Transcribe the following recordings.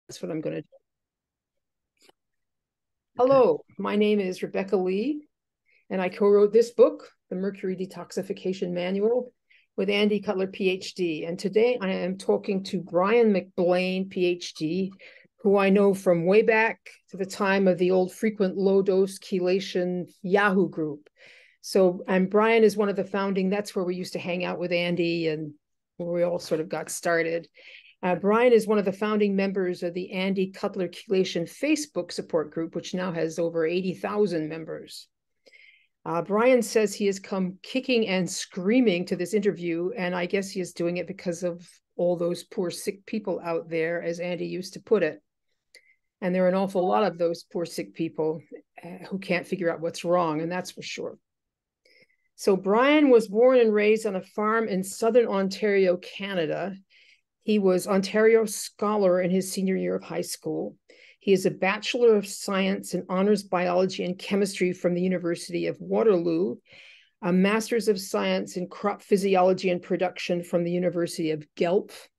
That's what I'm going to do. Hello, my name is Rebecca Lee, and I co-wrote this book, The Mercury Detoxification Manual, with Andy Cutler, PhD. And today I am talking to Brian McBlain, PhD, who I know from way back to the time of the old frequent low-dose chelation Yahoo group. And Brian is one of the founding, that's where we used to hang out with Andy and where we all sort of got started. Brian is one of the founding members of the Andy Cutler Chelation Facebook support group, which now has over 80,000 members. Brian says he has come kicking and screaming to this interview, and I guess he is doing it because of all those poor sick people out there, as Andy used to put it. And there are an awful lot of those poor sick people who can't figure out what's wrong, and that's for sure. So Brian was born and raised on a farm in southern Ontario, Canada. He was Ontario Scholar in his senior year of high school. He is a Bachelor of Science in Honors Biology and Chemistry from the University of Waterloo, a Master's of Science in Crop Physiology and Production from the University of Guelph,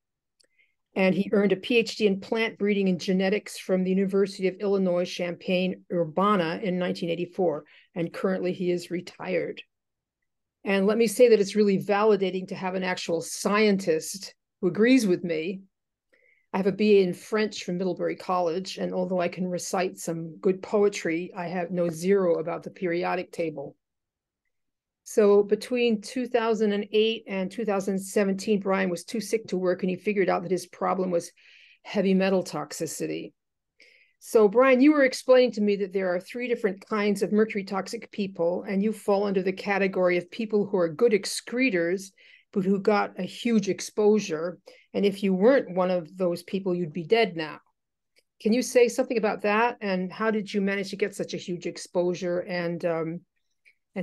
and he earned a PhD in plant breeding and genetics from the University of Illinois Champaign-Urbana in 1984, and currently he is retired. And let me say that it's really validating to have an actual scientist who agrees with me. I have a BA in French from Middlebury College, and although I can recite some good poetry, I know zero about the periodic table. So between 2008 and 2017, Brian was too sick to work, and he figured out that his problem was heavy metal toxicity. So Brian, you were explaining to me that there are 3 different kinds of mercury toxic people, and you fall under the category of people who are good excretors, but who got a huge exposure. And if you weren't one of those people, you'd be dead now. Can you say something about that? And how did you manage to get such a huge exposure? And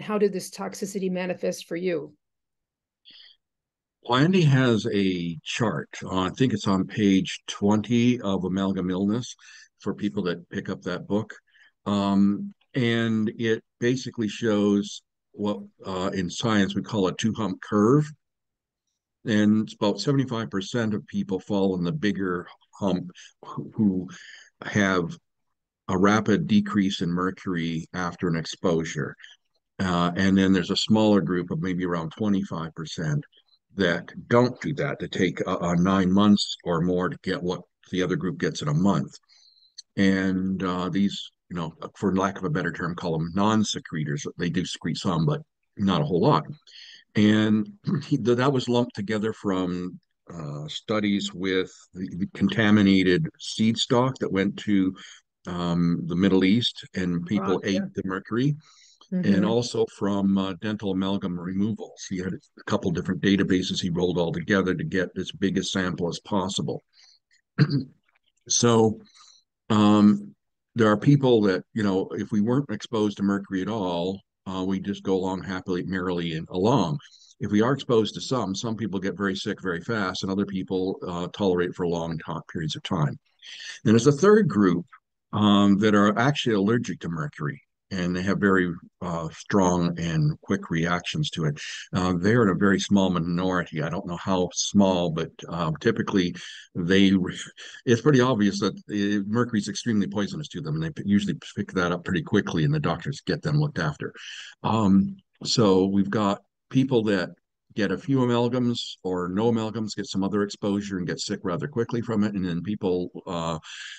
how did this toxicity manifest for you? Well, Andy has a chart. I think it's on page 20 of Amalgam Illness for people that pick up that book. And it basically shows what in science we call a two-hump curve. And it's about 75% of people fall in the bigger hump who have a rapid decrease in mercury after an exposure. And then there's a smaller group of maybe around 25% that don't do that, to take 9 months or more to get what the other group gets in a month. And these, for lack of a better term, call them non-secretors. They do secrete some, but not a whole lot. And that was lumped together from studies with the contaminated seed stock that went to the Middle East, and people ate the mercury, and also from dental amalgam removals. He had a couple different databases he rolled all together to get as big a sample as possible. So there are people that, if we weren't exposed to mercury at all, we just go along happily, merrily, and along. If we are exposed to some people get very sick very fast, and other people tolerate for long periods of time. And there's a third group that are actually allergic to mercury, and they have very strong and quick reactions to it. They're in a very small minority. I don't know how small, but typically it's pretty obvious that mercury is extremely poisonous to them, and they usually pick that up pretty quickly, and the doctors get them looked after. So we've got people that get a few amalgams or no amalgams, get some other exposure and get sick rather quickly from it. And then people,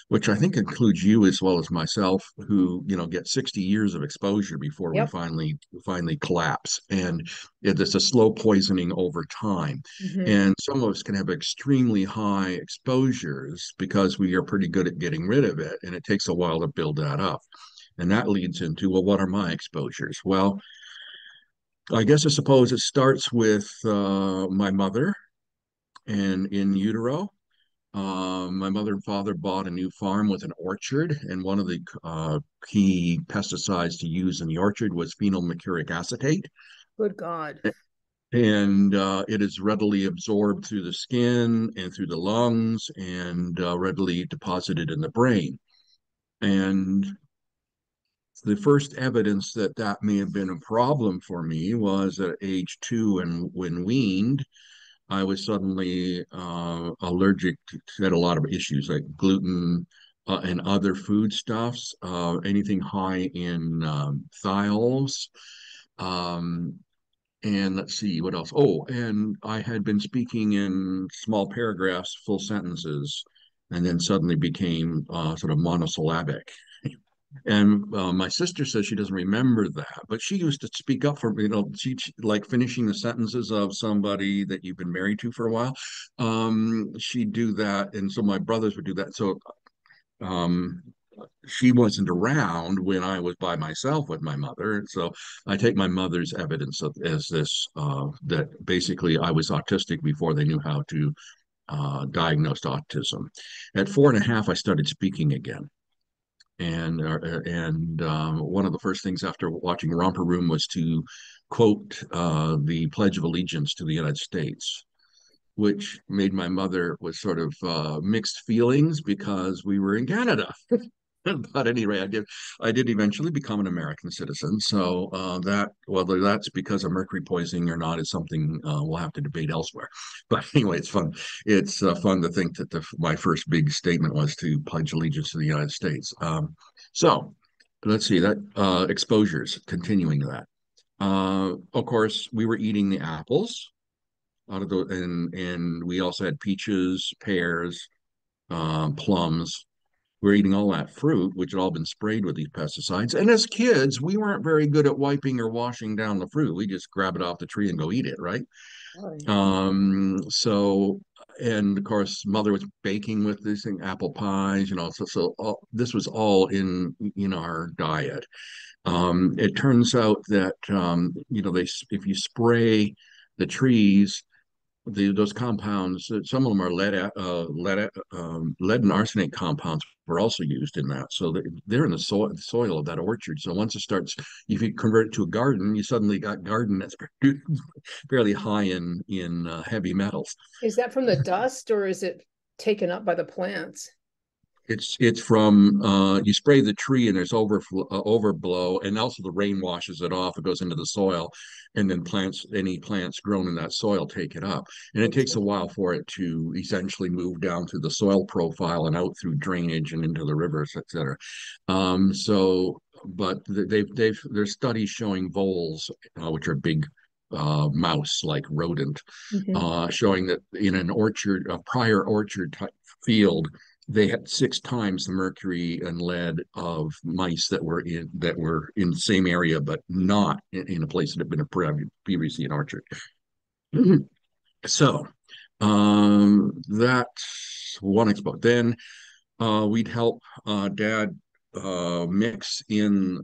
which I think includes you as well as myself, who, get 60 years of exposure before we finally collapse. And it's a slow poisoning over time. And some of us can have extremely high exposures because we are pretty good at getting rid of it. And it takes a while to build that up. And that leads into, well, what are my exposures? Well, I guess I suppose it starts with my mother and in utero. My mother and father bought a new farm with an orchard, and one of the key pesticides to use in the orchard was phenyl mercuric acetate. Good God. And it is readily absorbed through the skin and through the lungs, and readily deposited in the brain. And the first evidence that that may have been a problem for me was at age 2, and when weaned, I was suddenly allergic to had a lot of issues like gluten and other foodstuffs, anything high in thiols. Um, and let's see what else. Oh, and I had been speaking in small paragraphs, full sentences, and then suddenly became sort of monosyllabic. And my sister says she doesn't remember that, but she used to speak up for, she like finishing the sentences of somebody that you've been married to for a while. She'd do that. And so my brothers would do that. So um, she wasn't around when I was by myself with my mother. So I take my mother's evidence as this, that basically I was autistic before they knew how to diagnose autism. At 4.5, I started speaking again. And one of the first things after watching Romper Room was to quote the Pledge of Allegiance to the United States, which made my mother with sort of mixed feelings because we were in Canada. But anyway, I did eventually become an American citizen. So that whether that's because of mercury poisoning or not is something we'll have to debate elsewhere. But anyway, it's fun. It's fun to think that my first big statement was to pledge allegiance to the United States. So let's see that exposures. Continuing that, of course, we were eating the apples out of the and we also had peaches, pears, plums. We're eating all that fruit, which had all been sprayed with these pesticides. And as kids, we weren't very good at wiping or washing down the fruit. We just grab it off the tree and go eat it, right? Right. So, and of course, mother was baking with this thing, apple pies, so this was all in our diet. It turns out that, if you spray the trees, those compounds, some of them are lead and arsenate compounds were also used in that. So they're in the soil of that orchard. So once it starts, if you convert it to a garden, you suddenly got garden that's fairly high in heavy metals. Is that from the dust or is it taken up by the plants? It's from you spray the tree and there's overblow, and also the rain washes it off. It goes into the soil, and then any plants grown in that soil take it up. And it takes a while for it to essentially move down through the soil profile and out through drainage and into the rivers, et cetera. But there's studies showing voles, which are big mouse-like rodent, Mm-hmm. showing that in a prior orchard type field they had 6 times the mercury and lead of mice that were in the same area, but not in a place that had been previously an orchard. So that's one expo. Then we'd help dad mix in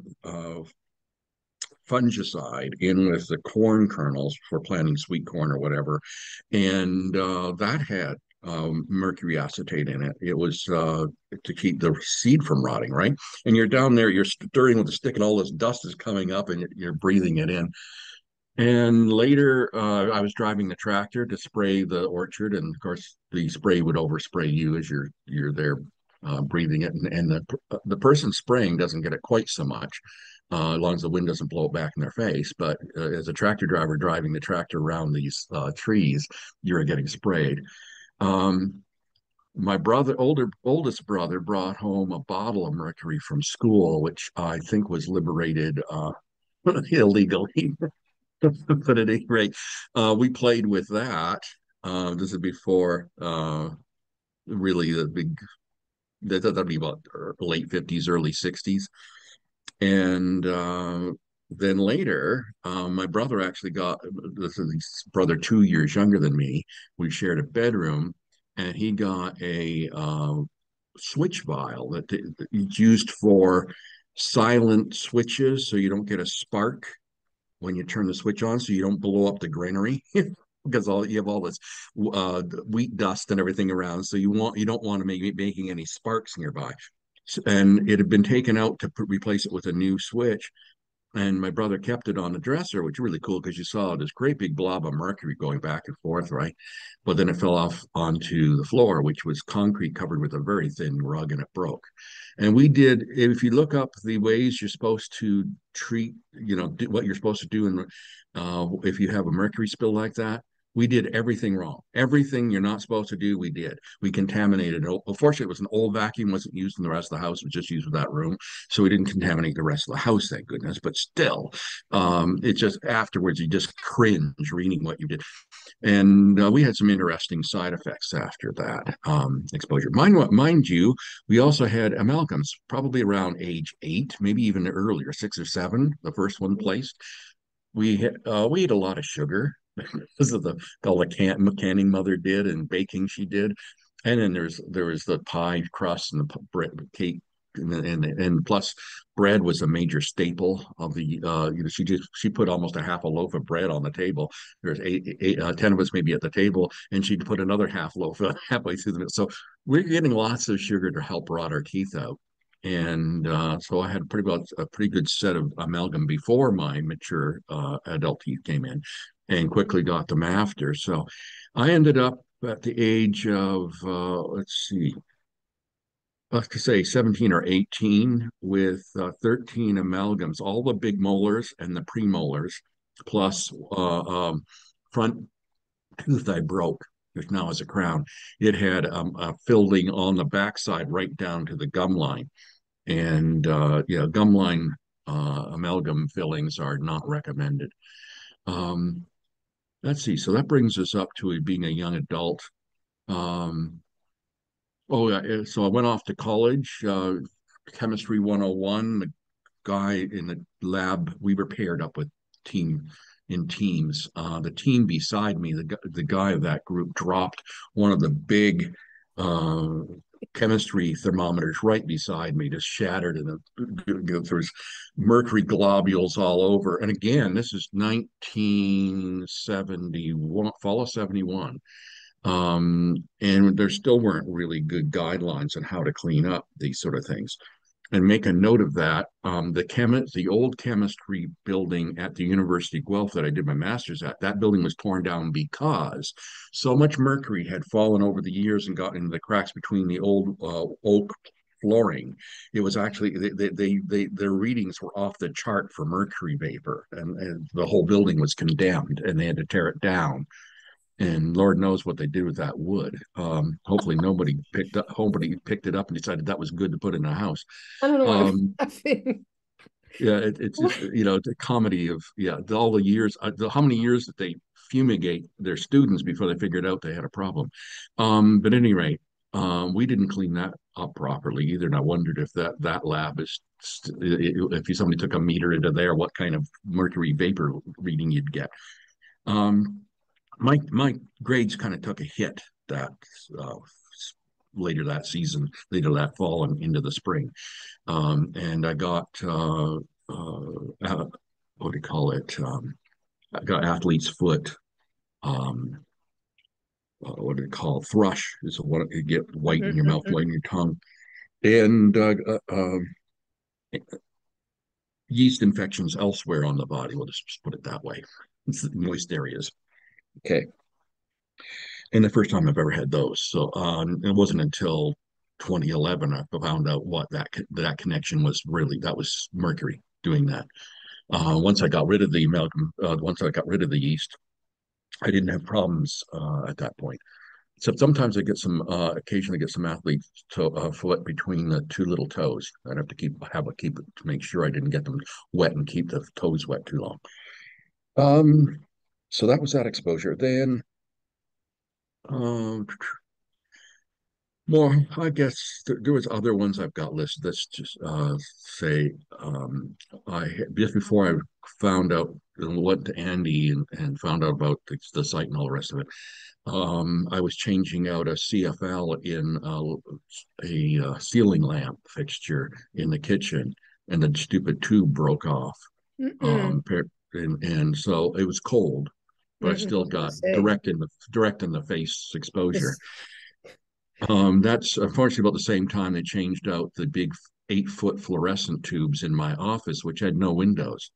fungicide in with the corn kernels for planting sweet corn or whatever, and that had mercury acetate in it. It was to keep the seed from rotting, right? And you're down there, you're stirring with a stick, and all this dust is coming up, and you're breathing it in. And later, I was driving the tractor to spray the orchard, and of course, the spray would overspray you as you're there breathing it, and the person spraying doesn't get it quite so much, as long as the wind doesn't blow it back in their face. But as a tractor driver driving the tractor around these trees, you're getting sprayed. Um, my oldest brother, brought home a bottle of mercury from school, which I think was liberated illegally. But at any rate, we played with that. This is before really the big. That'd be about late 50s, early 60s, and then later, my brother actually got this is his brother 2 years younger than me. We shared a bedroom, and he got a switch vial that it's used for silent switches, so you don't get a spark when you turn the switch on, so you don't blow up the granary. Because you have all this wheat dust and everything around, so you don't want to make making any sparks nearby. And it had been taken out to replace it with a new switch, and my brother kept it on the dresser, which is really cool because you saw this great big blob of mercury going back and forth, right? But then it fell off onto the floor, which was concrete covered with a very thin rug, and it broke. And if you look up the ways you're supposed to treat, do what you're supposed to do, and if you have a mercury spill like that, We did everything wrong. Everything you're not supposed to do, we did. We contaminated it. Well, fortunately, it was an old vacuum, wasn't used in the rest of the house. It was just used for that room. So we didn't contaminate the rest of the house, thank goodness. But still, it just afterwards, you just cringe reading what you did. And we had some interesting side effects after that exposure. Mind you, we also had amalgams probably around age 8, maybe even earlier, 6 or 7. The first one placed. We ate a lot of sugar because of all the canning mother did and baking she did, and then there was the pie crust and the bread cake, and plus bread was a major staple of the she put almost a half a loaf of bread on the table. There's 10 of us maybe at the table, and she'd put another half loaf halfway through the middle. So we're getting lots of sugar to help rot our teeth out. And so I had a pretty good set of amalgam before my mature adult teeth came in, and quickly got them after. So I ended up at the age of let's see, let's say 17 or 18 with 13 amalgams, all the big molars and the premolars, plus front tooth I broke, which now has a crown. It had a filled on the backside right down to the gum line. And yeah, gum line amalgam fillings are not recommended. Um, let's see. So that brings us up to being a young adult. Um, oh, yeah. So I went off to college, chemistry 101. The guy in the lab, we were paired up with team in teams. The team beside me, the guy of that group dropped one of the big uh, chemistry thermometers right beside me, just shattered, and there's mercury globules all over. And again, this is 1971, fall of 71. And there still weren't really good guidelines on how to clean up these sort of things. And make a note of that. The old chemistry building at the University of Guelph that I did my master's at, that building was torn down because so much mercury had fallen over the years and got into the cracks between the old oak flooring. It was actually their readings were off the chart for mercury vapor, and the whole building was condemned, and they had to tear it down. And Lord knows what they did with that wood. Hopefully nobody picked it up and decided that was good to put in a house. I don't know why I'm Um, laughing. yeah, it's just, the comedy of, yeah, all the years, how many years that they fumigate their students before they figured out they had a problem. But at any rate, we didn't clean that up properly either, and I wondered if that lab is if somebody took a meter into there, what kind of mercury vapor reading you'd get. Um, my grades kind of took a hit that uh, later that season, later that fall and into the spring. And I got what do you call it? I got athlete's foot. Um, what do you call it? Thrush is what you get, white in your mouth, white in your tongue, and yeast infections elsewhere on the body. We'll just put it that way. It's moist areas. Okay. And the first time I've ever had those. So it wasn't until 2011 I found out what that connection was really. That was mercury doing that. Once I got rid of the amalgam, once I got rid of the yeast, I didn't have problems at that point. So sometimes I get occasionally get some athlete's foot between the two little toes. I'd have to keep it to make sure I didn't get them wet and keep the toes wet too long. Um, so that was that exposure. Then, um, well, I guess there was other ones I've got listed. Let's just say I just before I found out and went to Andy and found out about the site and all the rest of it. I was changing out a CFL in a ceiling lamp fixture in the kitchen, and the stupid tube broke off. Mm-mm. And so it was cold, but I Mm-mm. I still was gonna got say direct in the face exposure. this. That's unfortunately about the same time they changed out the big 8-foot fluorescent tubes in my office, which had no windows.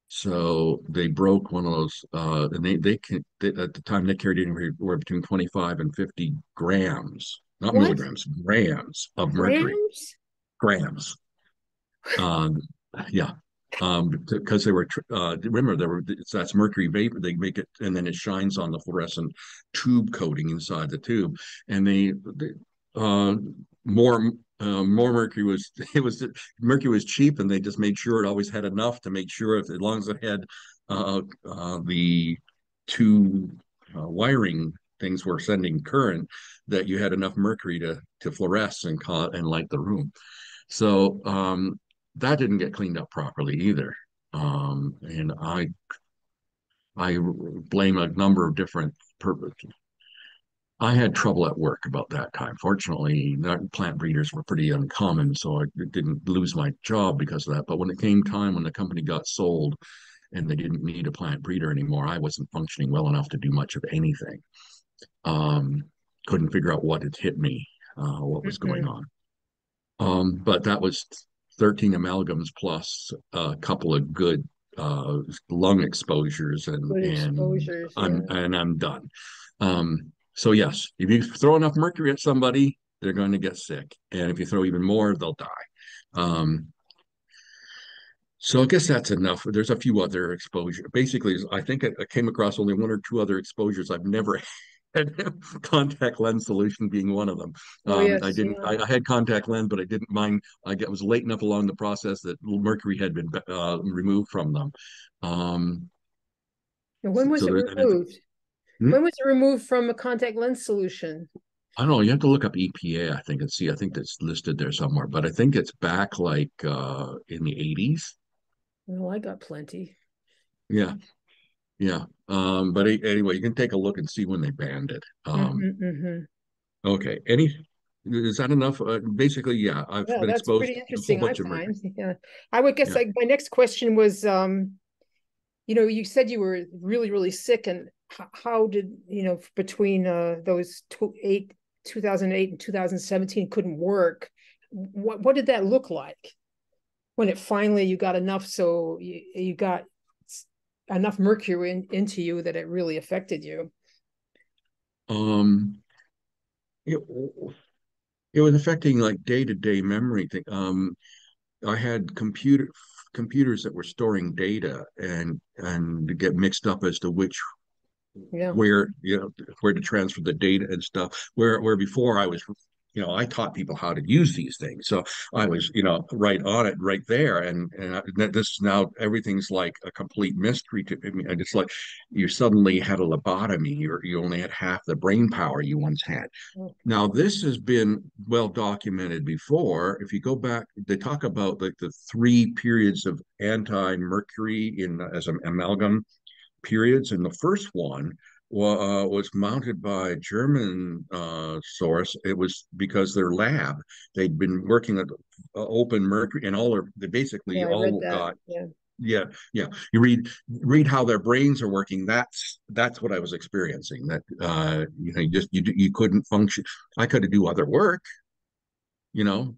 So they broke one of those, and at the time they carried anywhere between 25 and 50 grams, not What? milligrams, grams of mercury, Grams? grams. Um, yeah. because they were remember that's mercury vapor. They make it and then it shines on the fluorescent tube coating inside the tube, and they uh, more more mercury was mercury was cheap, and they just made sure it always had enough to make sure if as long as it had the two wiring things were sending current, that you had enough mercury to fluoresce and light the room. So that didn't get cleaned up properly either. And I blame a number of different purposes. I had trouble at work about that time. Fortunately, plant breeders were pretty uncommon, so I didn't lose my job because of that. But when it came time when the company got sold and they didn't need a plant breeder anymore, I wasn't functioning well enough to do much of anything. Um, couldn't figure out what had hit me, what was going Mm-mm. on. But that was 13 amalgams plus a couple of good lung exposures, and Good and exposures, yeah. I'm done. So yes, if you throw enough mercury at somebody, they're going to get sick, and if you throw even more, they'll die. Um, so I guess that's enough. There's a few other exposure. Basically, I think I came across only one or two other exposures I've never had. Contact lens solution being one of them. Oh I yes, didn't. yeah. I had contact lens, but I didn't mind. Was late enough along the process that mercury had been removed from them. Um, And when was so it there, removed? hmm? When was it removed from a contact lens solution? I don't know. You have to look up EPA, I think, and see. I think that's listed there somewhere, but I think it's back like in the 80s. Well, I got plenty. Yeah, yeah. But anyway, you can take a look and see when they banned it. Mm-hmm. Okay. Is that enough? Basically, yeah. I've Yeah, been that's exposed pretty to a whole interesting, I bunch of mercury. find. Yeah. I would guess Yeah. like my next question was, you said you were really, really sick, and how did, between those 2008 and 2017 couldn't work. What did that look like when it finally you got enough, so you got enough mercury into you that it really affected you? Um, it, it was affecting like day-to-day memory thing. I had computers that were storing data and get mixed up as to which Yeah. where where to transfer the data and stuff. Where before I was, I taught people how to use these things, so I was right on it right there, and this is now everything's like a complete mystery to me. And it's like you suddenly had a lobotomy. You only had half the brain power you once had. Now, this has been well documented before. If you go back, they talk about like the three periods of anti-mercury in as an amalgam periods, and the first one was mounted by a German source. It was because their lab, they'd been working at open mercury, and they basically Yeah, I read all that. got. Yeah. Yeah, yeah. You read how their brains are working. That's what I was experiencing. That you couldn't function. I could do other work,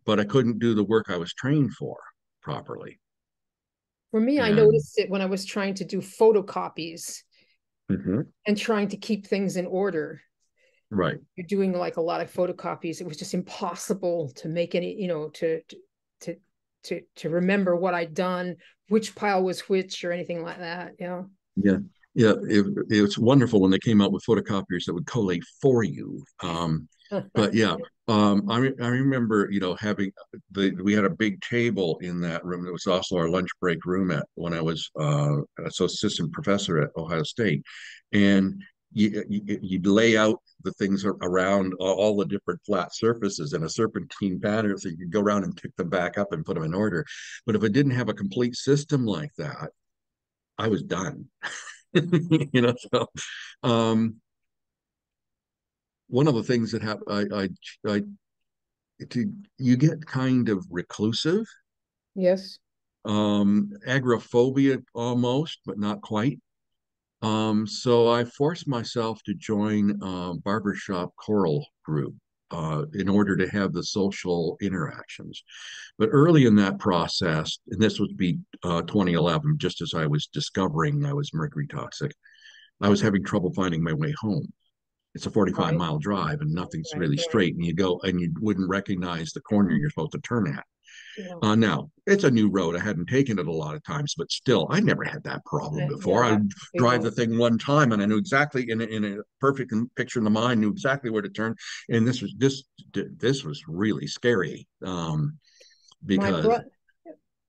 but I couldn't do the work I was trained for properly. For me, I And noticed it when I was trying to do photocopies Mhm. and trying to keep things in order. Right. You're doing like a lot of photocopies. It was just impossible to make any, to to remember what I'd done, which pile was which, or anything like that. Yeah. Yeah, yeah, it's wonderful when they came out with photocopiers that would collate for you. But yeah, I remember having we had a big table in that room. It was also our lunch break room at when I was assistant professor at Ohio State, and you'd lay out the things around all the different flat surfaces in a serpentine pattern, so you could go around and pick them back up and put them in order. But if it didn't have a complete system like that, I was done. So um, one of the things that happened, you get kind of reclusive, Yes. agoraphobia almost, but not quite. So I forced myself to join a barbershop choral group in order to have the social interactions. But early in that process, and this would be 2011, just as I was discovering I was mercury toxic, I was having trouble finding my way home. It's a 45 Right. mile drive and nothing's Right. really Right. straight. And you go and you wouldn't recognize the corner you're supposed to turn at. Yeah. Now, it's a new road. I hadn't taken it a lot of times, but still, I never had that problem Yeah, before. I that's would a big drive one. the thing one time and I knew exactly in a perfect picture in the mind, knew exactly where to turn. And this was really scary My because bro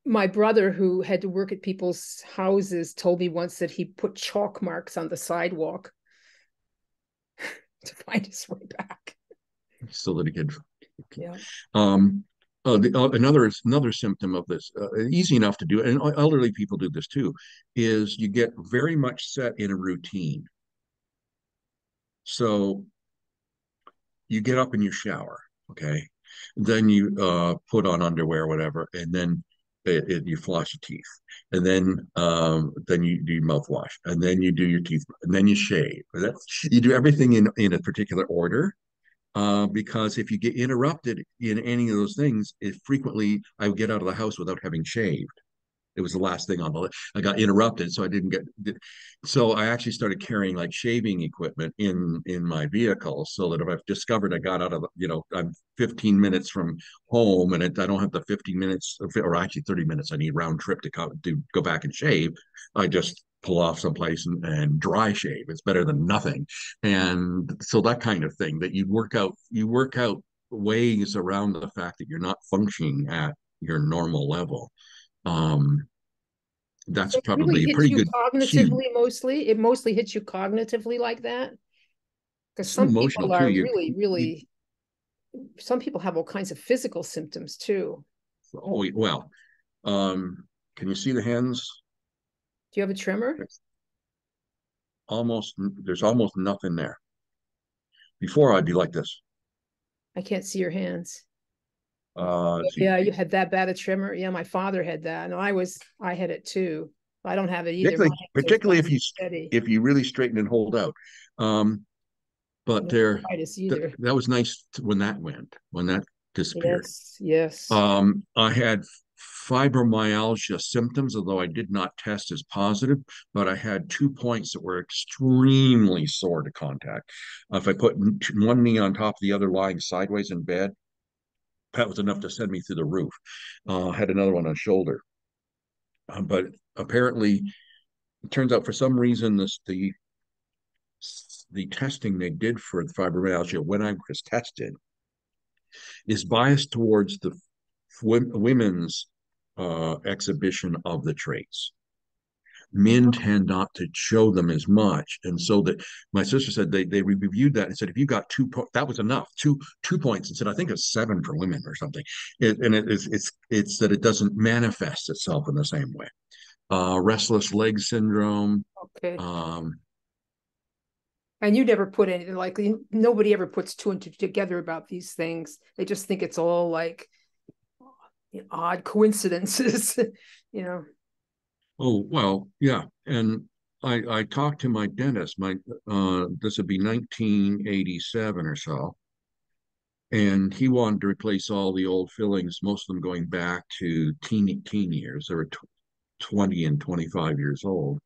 my brother, who had to work at people's houses, told me once that he put chalk marks on the sidewalk to find his way back. so that it could. Yeah. Um, another symptom of this, easy enough to do, and elderly people do this too, is you get very much set in a routine. So you get up and you shower, okay, then you put on underwear, or whatever, and then you floss your teeth, and then you do your mouthwash, and then you do your teeth, and then you shave. You do everything in a particular order, because if you get interrupted in any of those things, it frequently I would get out of the house without having shaved. It was the last thing on the list. I got interrupted, so I didn't get. So I actually started carrying like shaving equipment in my vehicle, so that if I've discovered I got out of, I'm 15 minutes from home, and I don't have the 15 minutes, or actually 30 minutes, I need round trip to go back and shave. I just pull off someplace and dry shave. It's better than nothing. And so that kind of thing, that you work out ways around the fact that you're not functioning at your normal level. um that's So it really probably a hits pretty you good cue. cognitively mostly. It mostly hits you cognitively like that. Because Some some emotional people too. are You, really, you really, some people have all kinds of physical symptoms too. oh well. Can you see the hands? Do you have a tremor? There's almost nothing there. Before I'd be like this. I can't see your hands. See, Yeah, you had that bad a tremor. Yeah, my father had that, and I had it too. I don't have it either. My particularly hands are particularly nice and steady. if you really straighten and hold out. But No there, arthritis either. that was nice when that disappeared. Yes, yes. I had fibromyalgia symptoms, although I did not test as positive, but I had 2 points that were extremely sore to contact. If I put one knee on top of the other lying sideways in bed, that was enough to send me through the roof. Had another one on shoulder. But apparently, it turns out for some reason, the testing they did for the fibromyalgia when I was tested is biased towards the women's exhibition of the traits. Men tend not to show them as much, and so that my sister said they reviewed that and said, if you got that was enough, two points, and said I think it's 7 for women or something. It's that it doesn't manifest itself in the same way. Restless leg syndrome. Okay. um And you never put anything like nobody ever puts two and two together about these things. They just think it's all like odd coincidences, you know. oh well, yeah. And I talked to my dentist. My This would be 1987 or so, and he wanted to replace all the old fillings, most of them going back to teen years. They were 20 and 25 years old,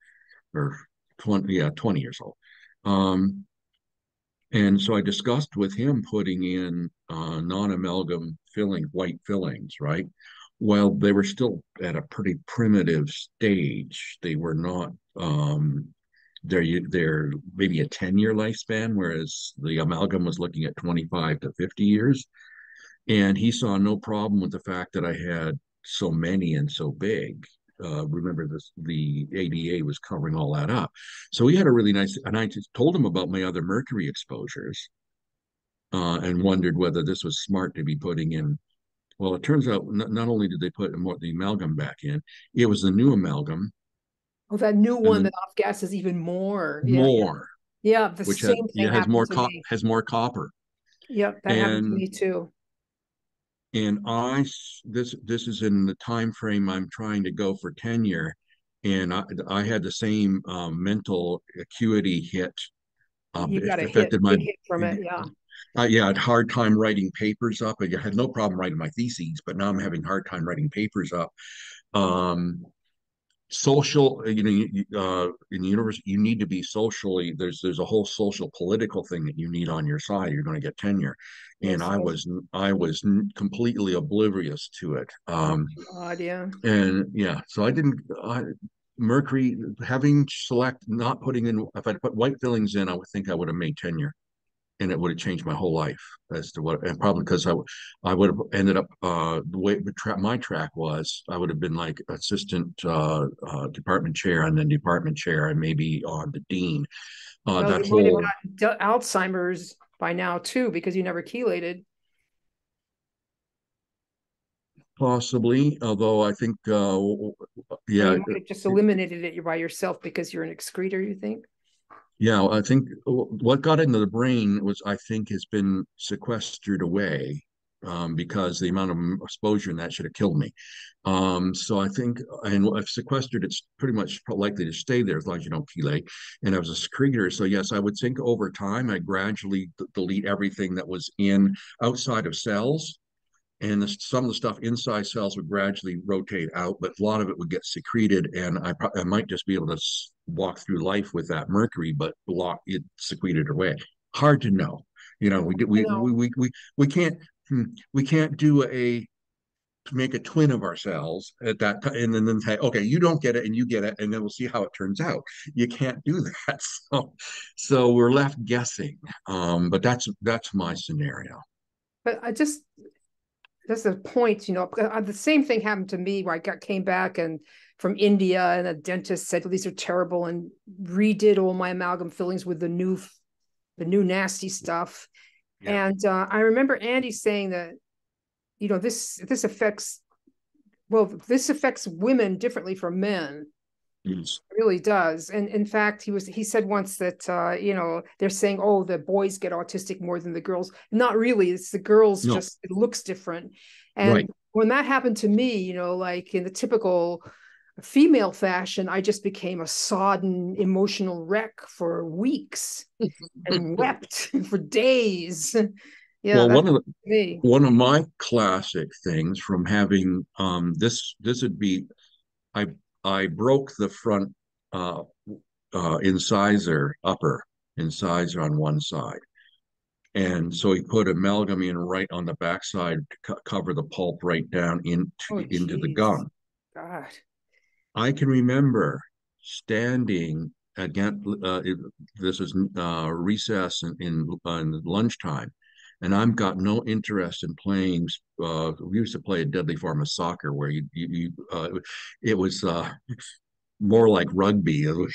or 20, yeah, 20 years old. Um, and so I discussed with him putting in non-amalgam white fillings, right? Well, they were still at a pretty primitive stage. They were not, they're maybe a 10-year lifespan, whereas the amalgam was looking at 25 to 50 years. And he saw no problem with the fact that I had so many and so big. Remember, the ADA was covering all that up. So he had a really nice, and I just told him about my other mercury exposures, and wondered whether this was smart to be putting in. Well, it turns out not only did they put the amalgam back in, it was the new amalgam, Oh, that new and one that then off gas is even more. Yeah, more, yeah. The which had same thing yeah, happened to me. has more copper. Yep, that happened to And me too. this is in the time frame I'm trying to go for tenure, and I had the same mental acuity hit. You got It a hit, affected my. big hit from it. Yeah. Yeah, I had hard time writing papers up. I had no problem writing my theses, but now I'm having hard time writing papers up. Um, social, in the university, you need to be socially, there's a whole social political thing that you need on your side. You're going to get tenure. And Yes, yes. I was completely oblivious to it. Oh, God, yeah. And yeah, so I didn't, mercury, having select, not putting in, if I'd put white fillings in, I would think I would have made tenure, and it would have changed my whole life as to what, and probably because I would have ended up, the way my track was, I would have been like assistant, department chair, and then department chair, and maybe on the dean. Well, That you might have whole, gotten Alzheimer's by now too, because you never chelated. possibly, although I think, Or yeah, you might have just eliminated it by yourself because you're an excreter, you think? yeah, I think what got into the brain was, I think, has been sequestered away, because the amount of exposure in that should have killed me. So I think, and I've sequestered, it's pretty much likely to stay there as long as you don't chelate. And I was a secretor. So yes, I would think over time, I gradually delete everything that was in outside of cells, and some of the stuff inside cells would gradually rotate out, but a lot of it would get secreted, and I might just be able to walk through life with that mercury, but block it secreted away. Hard to know. We I know. we can't, we can't do a to make a twin of ourselves at that time, and then say, okay, you don't get it and you get it, and then we'll see how it turns out. You can't do that. So we're left guessing. But that's my scenario. But I just that's the point, the same thing happened to me where came back and from India, and the dentist said, well, these are terrible, and redid all my amalgam fillings with the new nasty stuff. Yeah. And I remember Andy saying that, this affects, well, this affects women differently from men. Yes. It really does. And in fact, he said once that they're saying, oh, the boys get autistic more than the girls. Not really. It's the girls, No. just it looks different. And Right. when that happened to me, like in the typical female fashion, I just became a sodden emotional wreck for weeks and wept for days. Yeah, Well, that's me. one of my classic things from having, this would be, I I broke the front, uh incisor, upper incisor on one side. And so he put amalgam in right on the backside to cover the pulp right down Oh, into the geez. gum. God. I can remember standing again. This is, recess in lunchtime, and I've got no interest in playing. We used to play a deadly form of soccer where it was, more like rugby. You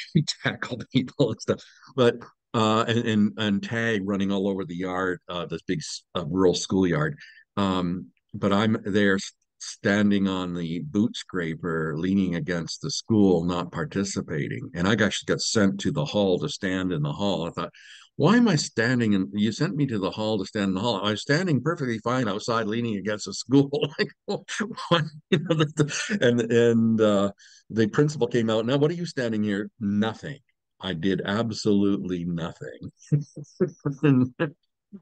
tackle people and stuff, but and tag running all over the yard, this big, rural schoolyard. But I'm there standing on the boot scraper, leaning against the school, not participating. And I actually got sent to the hall to stand in the hall. I thought, why am I standing? And you sent me to the hall to stand in the hall. I was standing perfectly fine outside, leaning against the school. Like, what? And the principal came out. Now, what are you standing here? Nothing. I did absolutely nothing.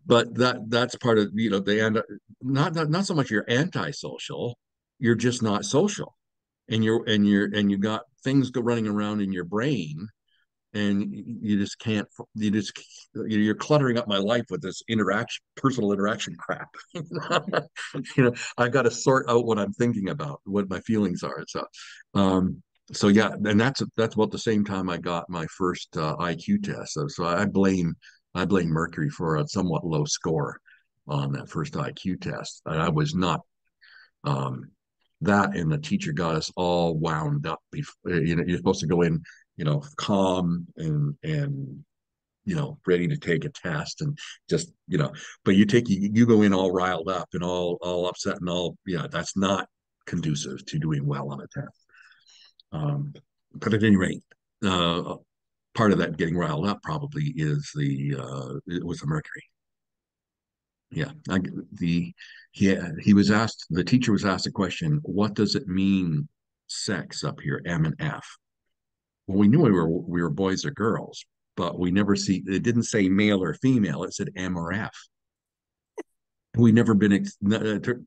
But that's part of, they end up, not so much you're antisocial, you're just not social, and you got things go running around in your brain, and you just can't, you're cluttering up my life with this personal interaction crap. I've got to sort out what I'm thinking about, what my feelings are. Um so yeah, and that's about the same time I got my first, IQ test. So I blame mercury for a somewhat low score on that first IQ test. And I was not, um that, and the teacher got us all wound up before, you're supposed to go in, calm and ready to take a test, and just, but you go in all riled up and all upset, and all, yeah, that's not conducive to doing well on a test. But at any rate, uh, part of that getting riled up probably is it was the mercury. Yeah, the teacher was asked a question: what does it mean, sex up here, M and F? Well, we knew we were boys or girls, but we never see, it didn't say male or female, it said M or F. We never been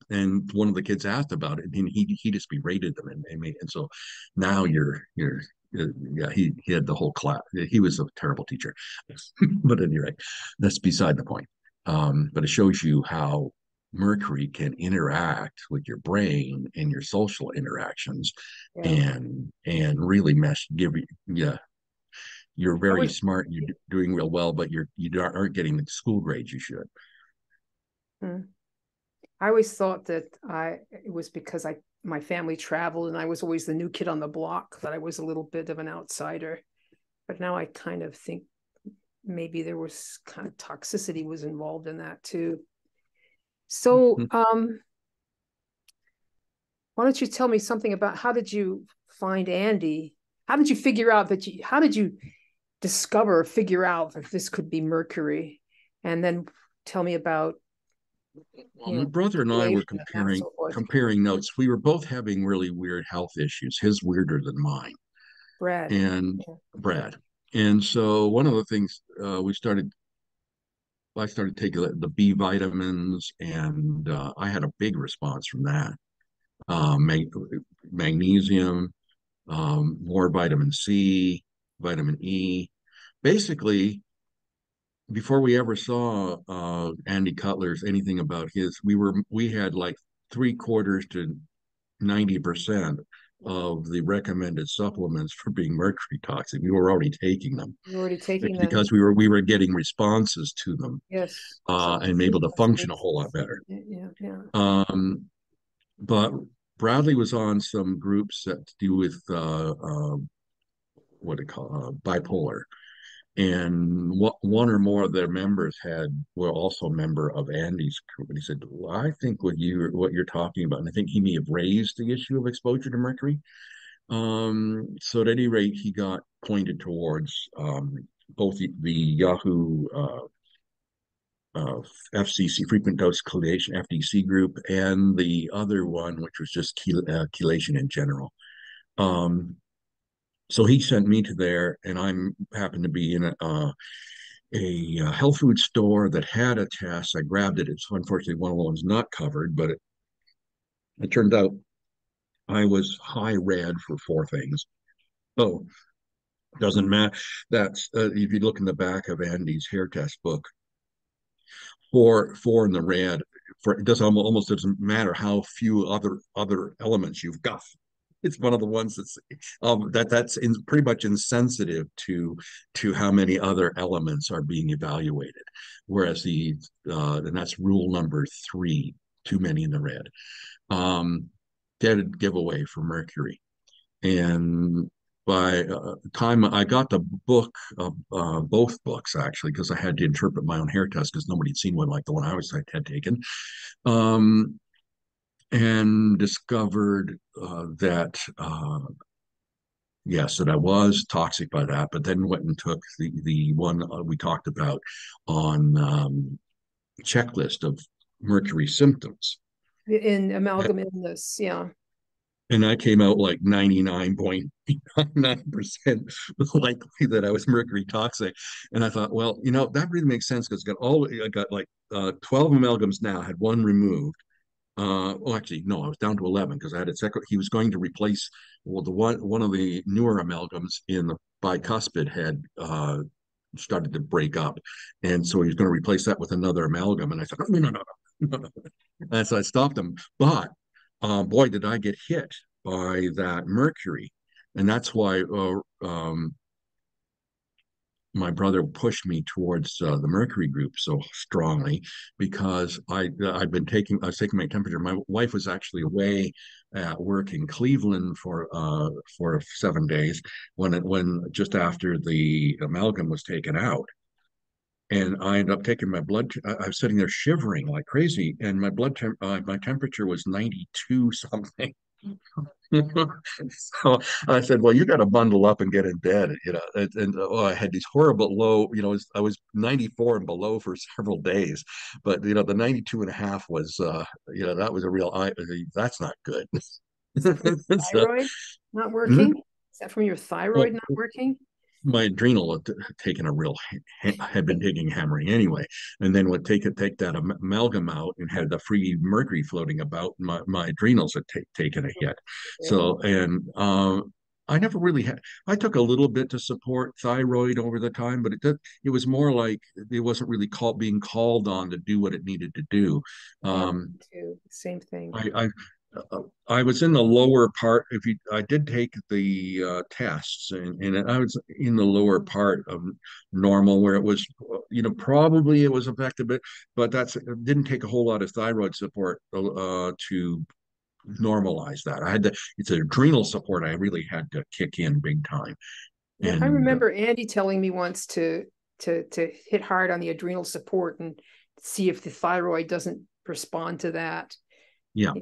and one of the kids asked about it, and he just berated them, and so now yeah, he had the whole class. He was a terrible teacher. But anyway, that's beside the point. But it shows you how mercury can interact with your brain and your social interactions, Yeah. and really give you, yeah, you're I very was smart, you're doing real well, but you aren't getting the school grades you should. hmm. I always thought that it was because my family traveled and I was always the new kid on the block, that I was a little bit of an outsider. But now I kind of think maybe there was kind of toxicity was involved in that too. So why don't you tell me something about how did you find Andy? How did you figure out that how did you discover, figure out that this could be mercury? And then tell me about, Well, my brother and I were and that so forth. comparing notes. We were both having really weird health issues, his weirder than mine, Brad. and Yeah. Brad. And so one of the things I started taking the B vitamins, and I had a big response from that. Mag Magnesium, more vitamin C, vitamin E. Basically, before we ever saw Andy Cutler's anything about his, we had like 3/4 to 90% of the recommended supplements for being mercury toxic. We were already taking them. You're already taking It's them. because we were getting responses to them, Yes. So and able to function a whole lot better. yeah, yeah. Um, but Bradley was on some groups that do with what do you call bipolar, and one or more of their members were also a member of Andy's group, and he said, well, I think what you're talking about, and I think he may have raised the issue of exposure to mercury. So at any rate, he got pointed towards both the Yahoo FCC, frequent dose chelation, FDC group, and the other one, which was just chelation in general. Um, so he sent me to there, and I happened to be in a health food store that had a test. I grabbed it. It's unfortunately one of the ones not covered, but it turned out I was high red for four things. Oh, doesn't matter. That's if you look in the back of Andy's hair test book, four in the red. For it does almost doesn't matter how few other elements you've got. It's one of the ones that's pretty much insensitive to how many other elements are being evaluated. Whereas and that's rule number 3, too many in the red. Dead giveaway for mercury. And by the time I got the book, both books actually, because I had to interpret my own hair test because nobody had seen one like the one had taken, um, and discovered that yes, that I was toxic by that, but then went and took the one we talked about on checklist of mercury symptoms. In amalgam illness, yeah. And I came out like 99.9% likely that I was mercury toxic. And I thought, well, that really makes sense because I got like 12 amalgams now, had one removed. Well, actually, no, I was down to 11 because I had a second. He was going to replace, well, the one of the newer amalgams in the bicuspid had started to break up. And so he was going to replace that with another amalgam. And I said, no, no, no, no, no. And so I stopped him. But boy, did I get hit by that mercury. And that's why my brother pushed me towards the mercury group so strongly because I was taking my temperature. My wife was actually away at work in Cleveland for 7 days when just after the amalgam was taken out. And I ended up taking my blood. I was sitting there shivering like crazy, and my temperature was 92 something. So I said, "Well, you got to bundle up and get in bed." I had these horrible low. I was 94 and below for several days, but the 92 and a half was, that was a real. That's not good. Is that from your So, thyroid not hmm? working? Is that from your Well, thyroid not working? my adrenal had taken a real had been taking hammering anyway, and then would take that amalgam out and had the free mercury floating about. My adrenals had taken a hit. Yeah. So and I never really had. I took a little bit to support thyroid over the time, but it was more like it wasn't really being called on to do what it needed to do. Yeah, Um, me too. Same thing. I I was in the lower part. If you, I did take the tests, and I was in the lower part of normal, where it was, probably it was affected, but that's it didn't take a whole lot of thyroid support to normalize that. It's adrenal support. I really had to kick in big time, Yeah, I and remember Andy telling me once to hit hard on the adrenal support and see if the thyroid doesn't respond to that. yeah.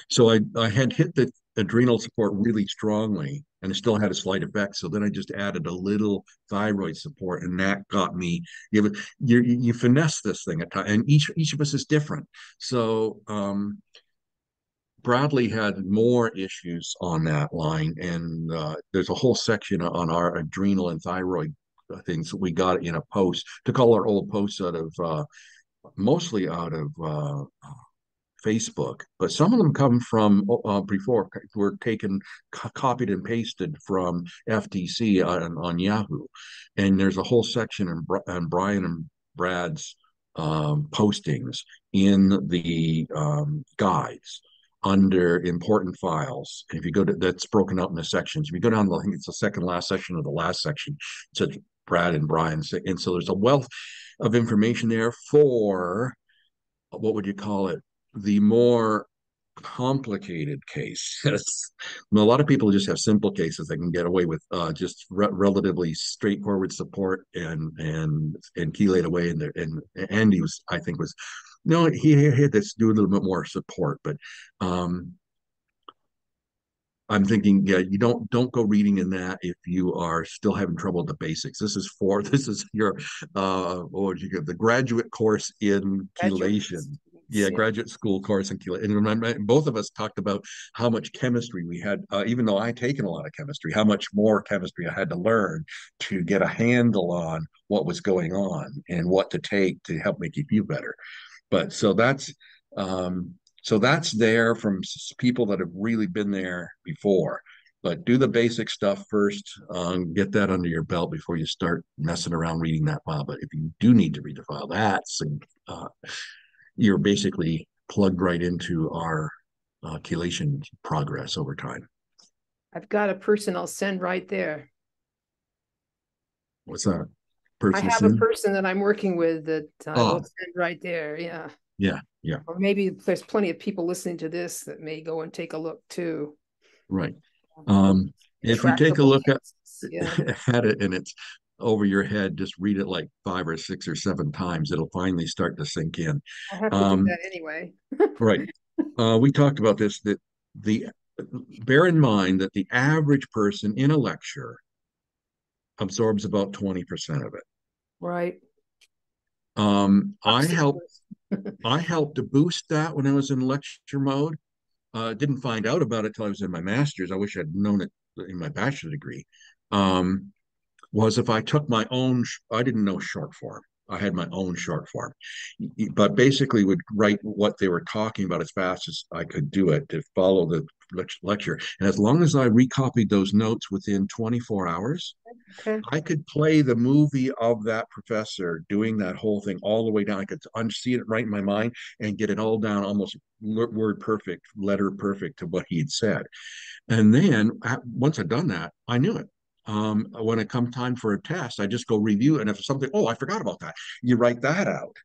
So I had hit the adrenal support really strongly, and it still had a slight effect. So then I just added a little thyroid support, and that got me. You finesse this thing at times, and each of us is different. So Bradley had more issues on that line, and there's a whole section on our adrenal and thyroid things that we got in a post to call our old posts out of mostly out of Facebook, but some of them come from before were taken, copied and pasted from FTC on Yahoo, and there's a whole section on Brian and Brad's postings in the guides under important files. And if you go to that's broken out into sections. If you go down, I think it's the second last section of the last section. It says Brad and Brian, and so there's a wealth of information there for what would you call it? The more complicated cases. A lot of people just have simple cases they can get away with just relatively straightforward support and chelate away. And Andy was, I think, was no, he had to do a little bit more support, but um, I'm thinking, yeah, you don't go reading in that if you are still having trouble with the basics. This is your what would you give the graduate course in Graduate chelation. students, Yeah, yeah. graduate school course in chelation. And both of us talked about how much chemistry we had, even though I had taken a lot of chemistry, how much more chemistry I had to learn to get a handle on what was going on and what to take to help make you feel better. But um, so that's there from people that have really been there before. But do the basic stuff first. Get that under your belt before you start messing around reading that file. But if you do need to read the file, uh, you're basically plugged right into our chelation progress over time. I've got a person I'll send right there. What's that? I Person have a sin? person that I'm working with that I will Oh, send right there. Yeah. yeah, yeah, Or maybe there's plenty of people listening to this that may go and take a look too. right. The If you take a intractable look cases. Yeah. at it and it's over your head, just read it like 5 or 6 or 7 times. It'll finally start to sink in. I have to do Um, that anyway. right. We talked about this that the bear in mind that the average person in a lecture absorbs about 20% of it. Right. Um, I helped Obstacles. I helped to boost that when I was in lecture mode. Didn't find out about it till I was in my master's. I wish I'd known it in my bachelor's degree. Um, was if I took my own, I didn't know short form. I had my own short form, but basically would write what they were talking about as fast as I could do it to follow the lecture. And as long as I recopied those notes within 24 hours, Okay. I could play the movie of that professor doing that whole thing all the way down. I could unsee it right in my mind and get it all down almost word perfect, letter perfect to what he had said. And then once I'd done that, I knew it. When it comes time for a test, I just go review it. And if something, oh, I forgot about that, you write that out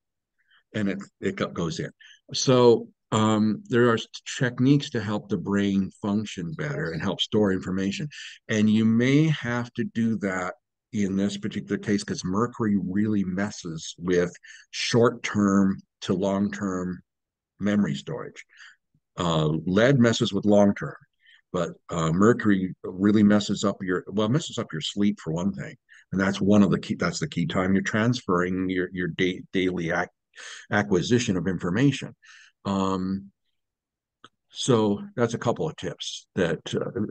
and it goes in. So there are techniques to help the brain function better and Yes. help store information. And you may have to do that in this particular case because mercury really messes with short term to long term memory storage. Lead messes with long term, but mercury really messes up your sleep for one thing, and that's one of the key. That's the key time you're transferring your daily acquisition of information. Um, so that's a couple of tips that,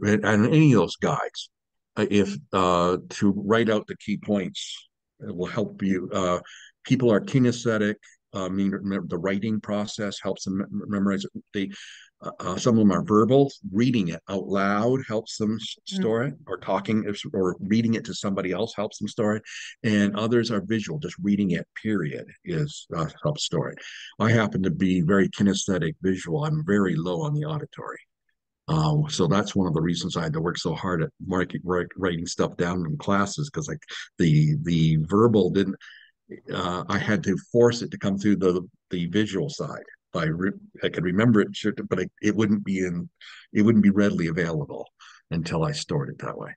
and any of those guides. if to write out the key points. It will help you. People are kinesthetic. I mean, the writing process helps them memorize it. Some of them are verbal. Reading it out loud helps them store it, or talking or reading it to somebody else helps them store it. And others are visual. Just reading it, period, is helps store it. I happen to be very kinesthetic visual. I'm very low on the auditory. So that's one of the reasons I had to work so hard at writing stuff down in classes, because like the verbal didn't. I had to force it to come through the visual side. I could remember it, sure, but it wouldn't be readily available until I stored it that way.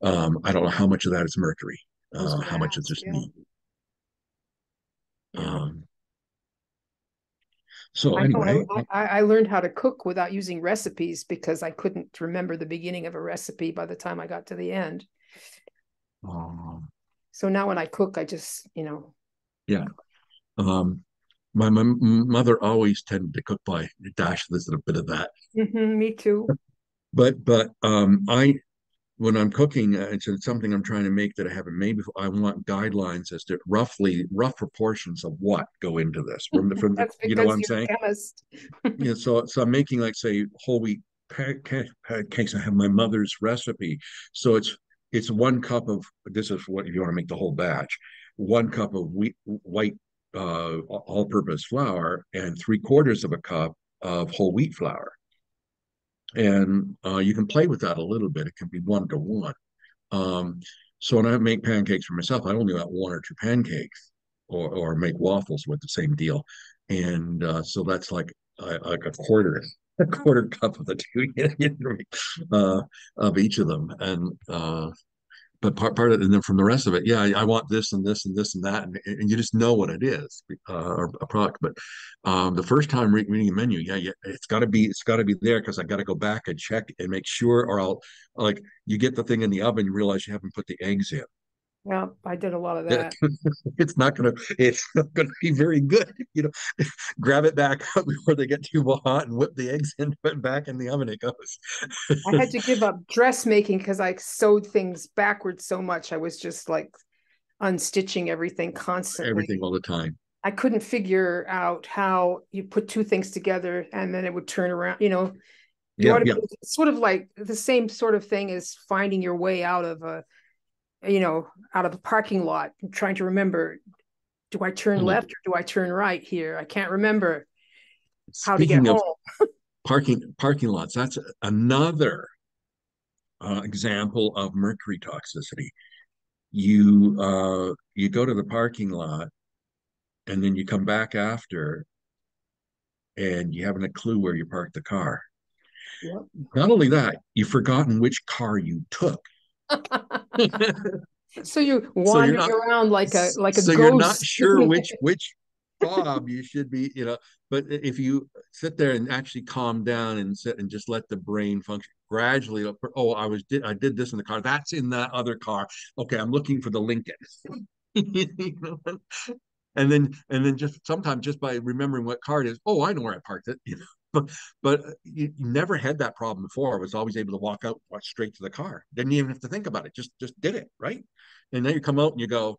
I don't know how much of that is mercury, how much is just Yeah. me. Yeah. So I anyway, know I learned how to cook without using recipes because I couldn't remember the beginning of a recipe by the time I got to the end. um, So now when I cook, I just, yeah. Um, my mother always tended to cook by dash this and a bit of that. me too. But I when I'm cooking, it's something I'm trying to make that I haven't made before. I want guidelines as to rough proportions of what go into this. From the That's you know what because I'm you're saying? a chemist. So I'm making, like, say, whole wheat pancakes. I have my mother's recipe, so it's 1 cup of, this is what, if you want to make the whole batch, 1 cup of white all-purpose flour and 3/4 of a cup of whole wheat flour. And you can play with that a little bit. It can be 1 to 1. Um, so when I make pancakes for myself, I only got 1 or 2 pancakes, or make waffles with the same deal. And so that's like a quarter cup of the two, of each of them. And but part of it, and then from the rest of it, yeah, I want this and this and this and that, and you just know what it is, or a product. But the first time reading a menu, yeah, it's got to be there, because I got to go back and check and make sure, or I'll, like, you get the thing in the oven, you realize you haven't put the eggs in. Yeah, I did a lot of that. It's not gonna be very good. Grab it back up before they get too hot and whip the eggs in, put it back in the oven. It goes. I had to give up dressmaking because I sewed things backwards so much. I was just like unstitching everything Everything constantly. all the time. I couldn't figure out how you put two things together and then it would turn around. You Yeah, want to yeah. be sort of like the same sort of thing as finding your way out of a parking lot, trying to remember, do I turn Oh, left or do I turn right here? I can't remember how to get speaking of home. parking lots, that's another example of mercury toxicity. You go to the parking lot, and then you come back after, and you haven't a clue where you parked the car. Yep. Not only that, you've forgotten which car you took. So you're So you're wandering not around like a so you're not ghost. sure which fob you should be, but if you sit there and actually calm down and sit and just let the brain function gradually. Oh, I did this in the car, that's in that other car. Okay, I'm looking for the Lincoln. You know? And then just sometimes, just by remembering what car it is, oh, I know where I parked it. But you never had that problem before. I was always able to walk out, walk straight to the car. Didn't even have to think about it. Just did it, right. And then you come out and you go,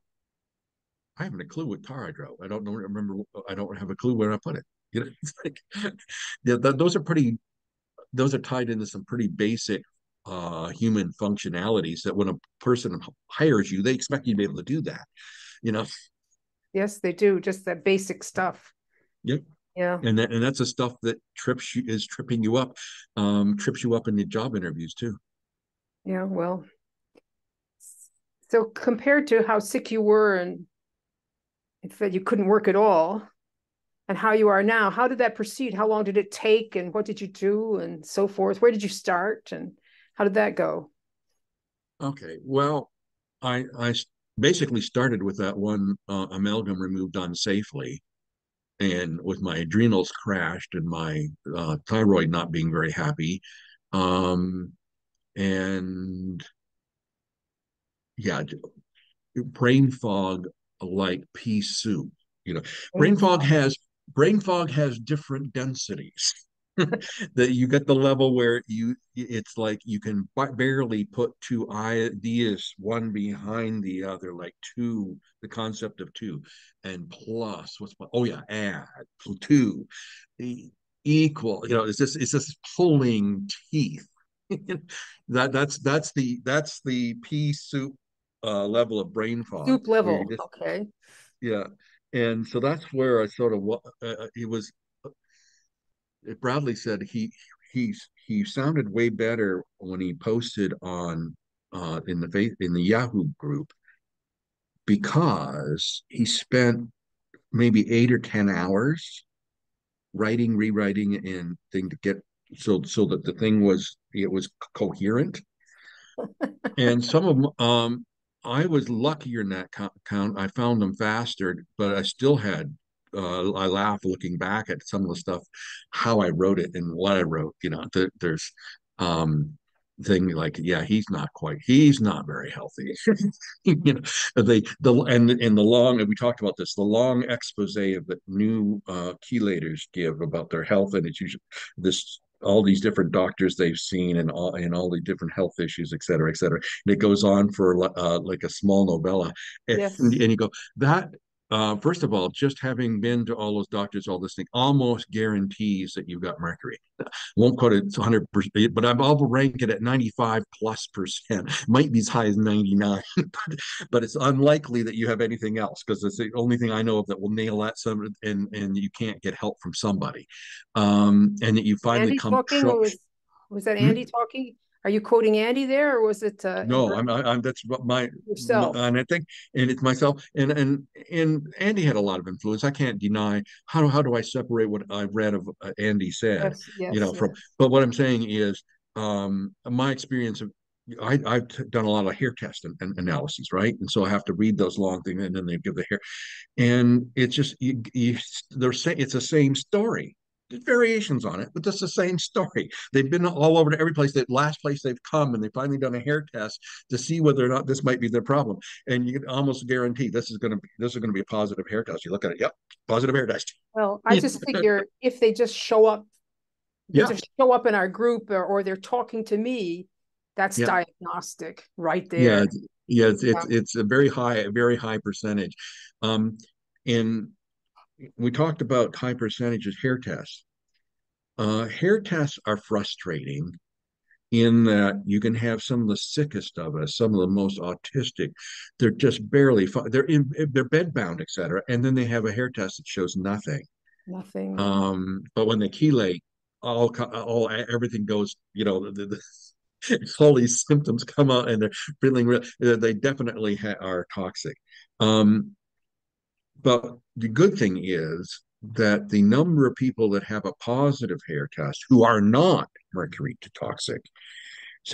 I haven't a clue what car I drove. I don't know. Remember, I don't have a clue where I put it. It's like, yeah, those are tied into some pretty basic human functionalities, that when a person hires you, they expect you to be able to do that. You know. Yes, they do. Just that basic stuff. Yep. Yeah. And that's the stuff that is tripping you up, trips you up in the job interviews too. Yeah. Well, so compared to how sick you were and that you couldn't work at all, and how you are now, how did that proceed? How long did it take, and what did you do, and so forth? Where did you start, and how did that go? Okay, well, I basically started with that one amalgam removed unsafely, and with my adrenals crashed and my thyroid not being very happy, um, and yeah, brain fog like pea soup. You know, brain fog has brain fog has different densities. That you get the level where it's like you can barely put two ideas one behind the other, like two, the concept of two, and plus oh yeah, add two, equal, it's just pulling teeth. That's the pea soup level of brain fog Soup where you level. just, Okay. yeah. And so that's where I sort of it was. Bradley said he sounded way better when he posted on in the Yahoo group, because he spent maybe 8 or 10 hours writing, rewriting, and thing to get so that the thing was coherent. And some of them, I was luckier in that count. I found them faster, but I still had. I laugh looking back at some of the stuff, how I wrote it and what I wrote. There's um thing like, yeah, he's not very healthy. And the long, and we talked about this, the long expose of the new chelators give about their health, and it's usually this all these different doctors they've seen, and all the different health issues, et cetera, et cetera. And it goes on for like a small novella. And Yes. you go, that first of all, just having been to all those doctors, all this thing almost guarantees that you've got mercury. Won't quote it 100%, but I'll rank it at 95+%. Might be as high as 99, but it's unlikely that you have anything else, because it's the only thing I know of that will nail that some, and you can't get help from somebody. And that you finally Andy come talking, or was that hmm? Andy talking? Are you quoting Andy there, or was it No, I'm that's what yourself? and I think, and it's myself, and Andy had a lot of influence. I can't deny. How do I separate what I've read of Andy said, Yes, yes, from, yes. but what I'm saying is, my experience of, I've done a lot of hair test and analyses, right? And so I have to read those long things, and then they give the hair, and it's just they're saying it's the same story. There's variations on it, but it's the same story. They've been all over to every place. That last place they've come, and they've finally done a hair test to see whether or not this might be their problem. And you can almost guarantee this is going to be a positive hair test. You look at it, yep, positive hair test. Well, I just figure if they just show up, they Yeah, just show up in our group, or they're talking to me, that's yeah, diagnostic right yeah, there. yeah. It's Yeah. it's it's a very high percentage. And we talked about high percentages hair tests. Hair tests are frustrating in that you can have some of the sickest of us, some of the most autistic. They're just barely, they're bed bound, etc. And then they have a hair test that shows nothing. Nothing. Yeah. But when they chelate, all everything goes, all these symptoms come out, and they're feeling real. They definitely are toxic. Um, but the good thing is that the number of people that have a positive hair test who are not mercury toxic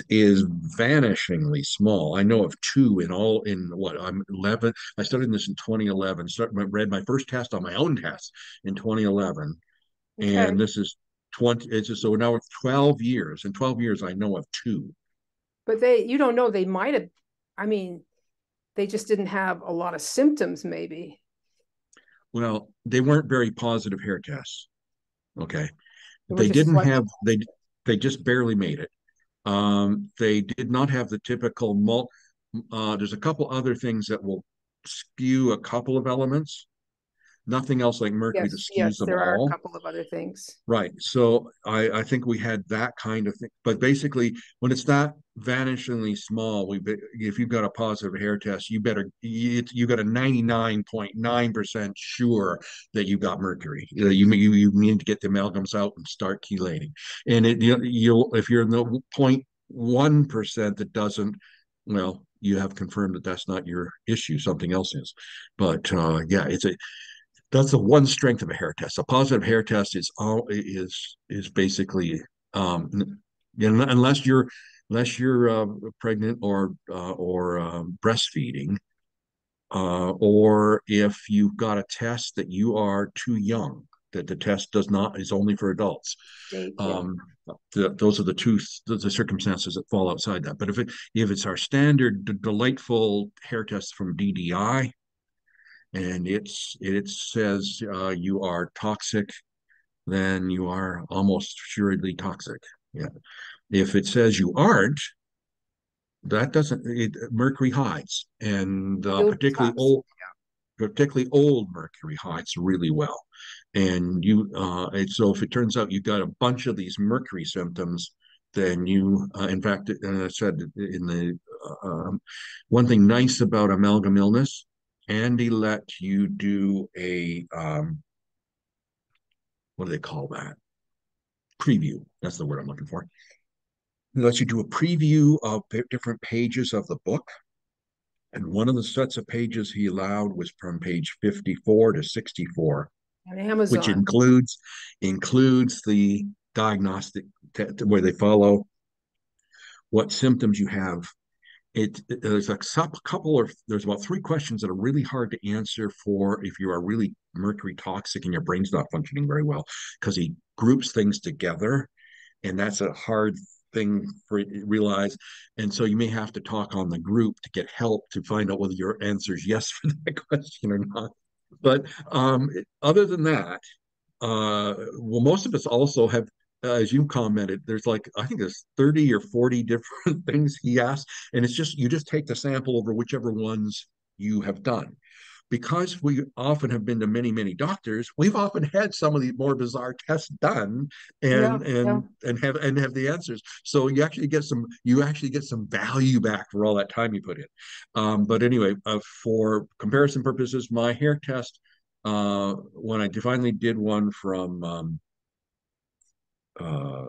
is vanishingly small. I know of two in all, in what, I'm 11. I started this in 2011. Read my first test on my own test in 2011, Okay. and this is 20. It's just, so now it's 12 years. In 12 years, I know of two. But you don't know, they might have, I mean, they just didn't have a lot of symptoms, maybe. Well, they weren't very positive hair tests. Okay, They were they just didn't slightly. have they just barely made it. They did not have the typical there's a couple other things that will skew a couple of elements. Nothing else like mercury that Yes, skews yes, them there are a all. couple of other things. Right. So I think we had that kind of thing. But basically, when it's that vanishingly small, if you've got a positive hair test, you got a 99.9% sure that you got mercury. You need to get the amalgams out and start chelating. And you'll, if you're in the 0.1% that doesn't, well, you have confirmed that that's not your issue. Something else is. But yeah, that's the one strength of a hair test. A positive hair test is basically, unless you're pregnant or breastfeeding, or if you've got a test that you are too young, that the test does not is only for adults. State, yeah. Um, those are the circumstances that fall outside that. But if it's our standard delightful hair test from DDI, and it says you are toxic then you are almost assuredly toxic. Yeah. If it says you aren't, that doesn't mercury hides, and Still toxic. particularly old mercury hides really well. And so if it turns out you've got a bunch of these mercury symptoms, then in fact, I said in the one thing nice about amalgam illness, Andy let you do a what do they call that? Preview. That's the word I'm looking for. He lets you do a preview of different pages of the book. And one of the sets of pages he allowed was from page 54 to 64, On which Amazon. includes the diagnostic where they follow what symptoms you have. There's a couple of there's about three questions that are really hard to answer for if you are really mercury toxic and your brain's not functioning very well, because he groups things together, and that's a hard thing for you to realize. And so you may have to talk on the group to get help to find out whether your answer is yes for that question or not. But other than that, well, most of us also have, as you commented, there's like, I think there's 30 or 40 different things he asked. And it's just, you just take the sample over whichever ones you have done. Because we often have been to many, many doctors, we've often had some of the more bizarre tests done Yeah, and yeah. have the answers. So you actually get some value back for all that time you put in. But anyway, for comparison purposes, my hair test, when I finally did one from uh,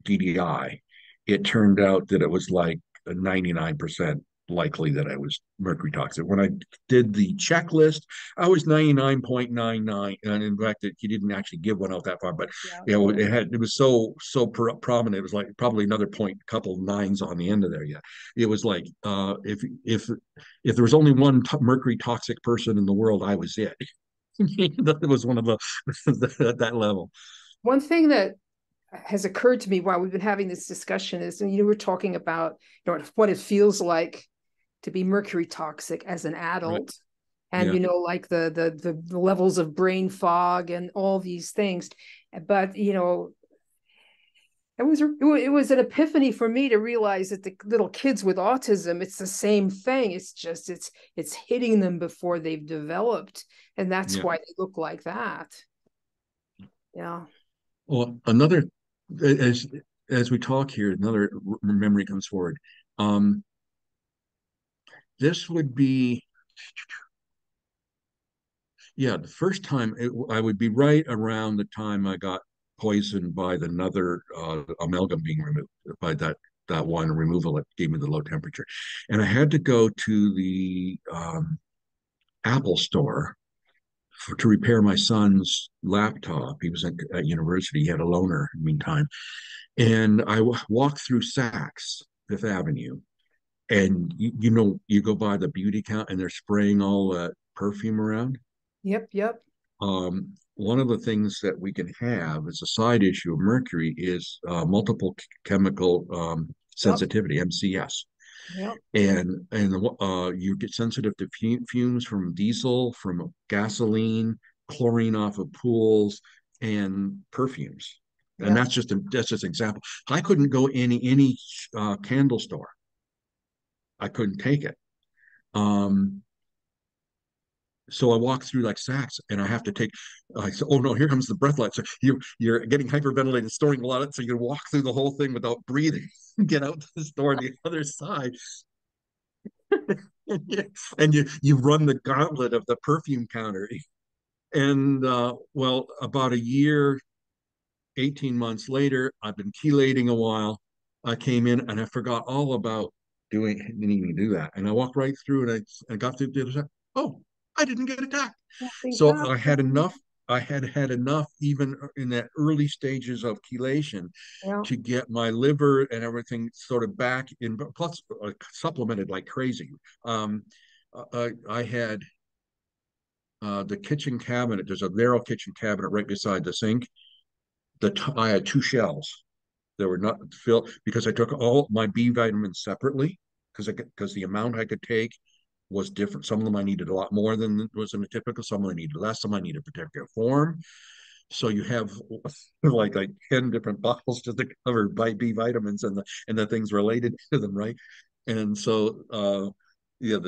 DDI, it turned out that it was like 99% likely that I was mercury toxic. When I did the checklist, I was 99.99. And in fact, he didn't actually give one out that far, but Yeah. it was so prominent. It was like probably another point, couple nines on the end of there. Yeah. It was like, if there was only one mercury toxic person in the world, I was it. That was one of the at that level. One thing that has occurred to me while we've been having this discussion is, and you were talking about, what it feels like to be mercury toxic as an Right. adult, and Yeah. like the levels of brain fog and all these things. But it was an epiphany for me to realize that the little kids with autism, it's the same thing. It's just it's hitting them before they've developed, and that's Yeah. why they look like that. Yeah. Well, another as as we talk here, another memory comes forward. Um, this would be, yeah, the first time I would be right around the time I got poisoned by another amalgam being removed by that one removal that gave me the low temperature, and I had to go to the Apple store to repair my son's laptop. He was at university; he had a loaner in the meantime, and I walked through Saks Fifth Avenue, and you go by the beauty count, and they're spraying all the perfume around. Yep. Yep. One of the things that we can have as a side issue of mercury is multiple chemical Yep. sensitivity, MCS, Yep. and you get sensitive to fumes from diesel, from gasoline, chlorine off of pools, and perfumes. And Yep. that's just an example. I couldn't go any candle store. I couldn't take it. Um, so I walk through like Saks, and I have to take. I said, "Oh no, here comes the breath light." So you're getting hyperventilated, storing a lot of, so you walk through the whole thing without breathing, get out to the store on the other side, and you run the gauntlet of the perfume counter. And well, about a year, 18 months later, I've been chelating a while. I came in and I forgot all about didn't even do that. And I walked right through, and I got through the other side. Oh, I didn't get attacked. Nothing So happened. I had enough even in that early stages of chelation Yeah. to get my liver and everything sort of back in, plus supplemented like crazy. Um, I had the kitchen cabinet. There's a narrow kitchen cabinet right beside the sink. I had two shelves that were not filled because I took all my B vitamins separately because the amount I could take was different. Some of them I needed a lot more than was in a typical. Some of them I needed less. Some I needed a particular form. So you have like 10 different bottles just to cover by B vitamins and the things related to them, right? And so yeah,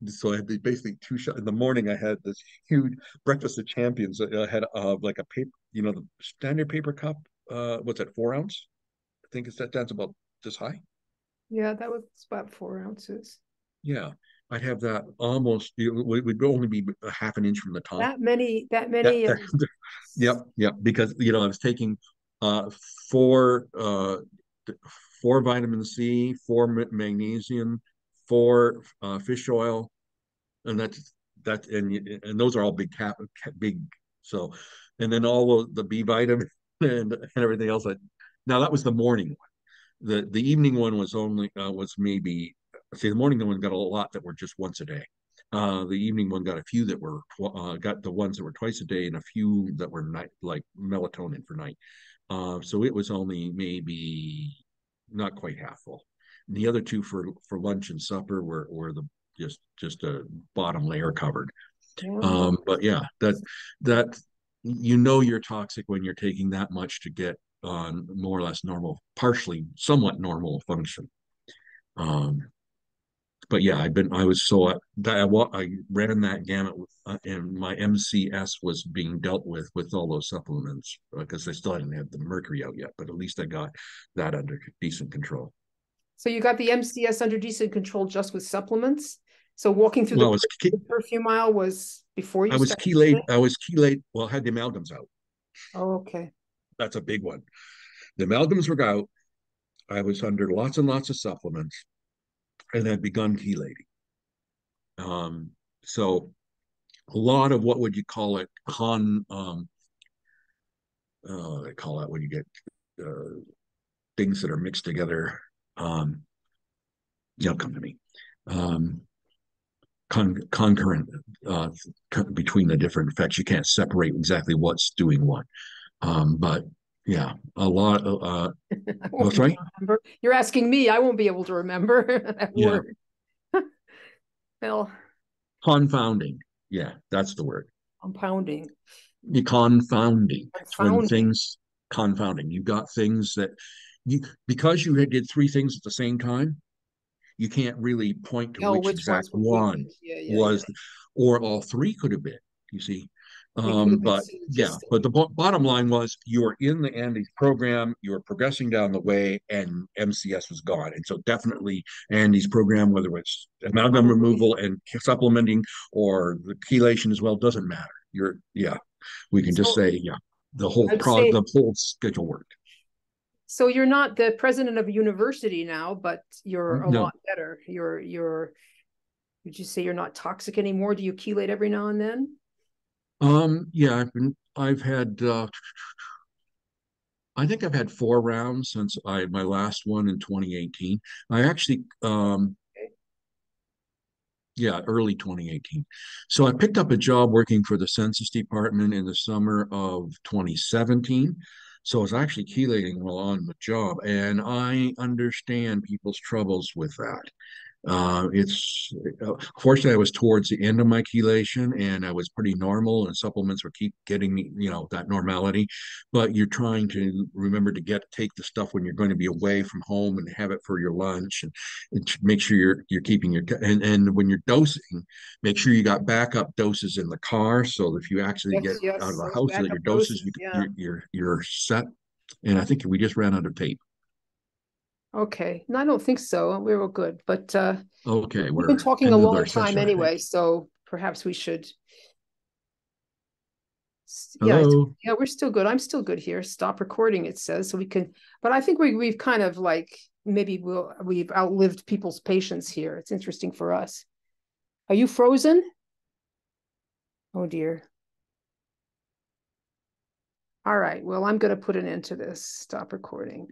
so I had basically two shots in the morning. I had this huge breakfast of champions. I had like a paper, the standard paper cup. What's that, 4 ounce? I think that's about this high. Yeah, that was about 4 ounces. Yeah, I'd have that almost. It would only be a half an inch from the top. That That, many. yep, yep. Because I was taking uh four uh four vitamin C, four magnesium, four fish oil, and and those are all big. So, and then all of the B vitamin and everything else. Now that was the morning one. The evening one was only was maybe, see, the morning one got a lot that were just once a day. The evening one got a few that were got the ones that were twice a day, and a few that were night, like melatonin for night. So it was only maybe not quite half full. And the other two for lunch and supper were the just a bottom layer covered. Yeah. But yeah, that you're toxic when you're taking that much to get on more or less normal, partially somewhat normal function. Um, but yeah, I was so I ran that gamut and my MCS was being dealt with all those supplements because I still hadn't had the mercury out yet, but at least I got that under decent control. So you got the MCS under decent control just with supplements. So walking through Well, the perfume aisle was before you I was started. chelate. I was chelate. Well, I had the amalgams out. Oh, okay. That's a big one. The amalgams were out. I was under lots and lots of supplements and had begun chelating. Um, so a lot of what would you call it they call that when you get uh, things that are mixed together. Um, come to me. Um, Concurrent between the different effects. You can't separate exactly what's doing what. But yeah, a lot. I won't What's be able right? to remember. You're asking me. I won't be able to remember that Yeah, word. Well, confounding. Yeah, that's the word. compounding, Confounding. It's when confounding. things confounding. You've got things that you because you did three things at the same time, you can't really point to Oh, which which exact ones would be one which? Yeah, yeah, yeah. was, or all three could have been, you see. It could have been But yeah, synergistic. but the bottom line was you were in the Andy's program, you were progressing down the way, and MCS was gone. And so definitely Andy's program, whether it's amalgam Probably. removal and supplementing or the chelation as well, doesn't matter. Yeah, we can just So say, yeah, I'd say the whole schedule worked. so you're not the president of a university now, but you're a No, lot better. Would you say you're not toxic anymore? Do you chelate every now and then? yeah, I've had I think I've had 4 rounds since my last one in 2018. I actually yeah, early 2018. So I picked up a job working for the Census Department in the summer of 2017. So I was actually chelating while on the job, and I understand people's troubles with that. It's Fortunately I was towards the end of my chelation and I was pretty normal, and supplements were keep getting me, that normality. But you're trying to remember to take the stuff when you're going to be away from home and have it for your lunch, and make sure you're keeping and when you're dosing, make sure you got backup doses in the car so if you actually Yes, get out of yes, the those house so that backup your doses doses. Yeah. you're set. And I think we just ran out of tape. Okay. No, I don't think so. We're all good. But Okay, we've been we're talking a ended our long time session, I think. anyway, so perhaps we should. Yeah, Hello. yeah, we're still good. I'm still good here. Stop recording, it says, so we can. But I think we've kind of like maybe we've outlived people's patience here. It's interesting for us. Are you frozen? Oh dear. All right. Well, I'm going to put an end to this. Stop recording.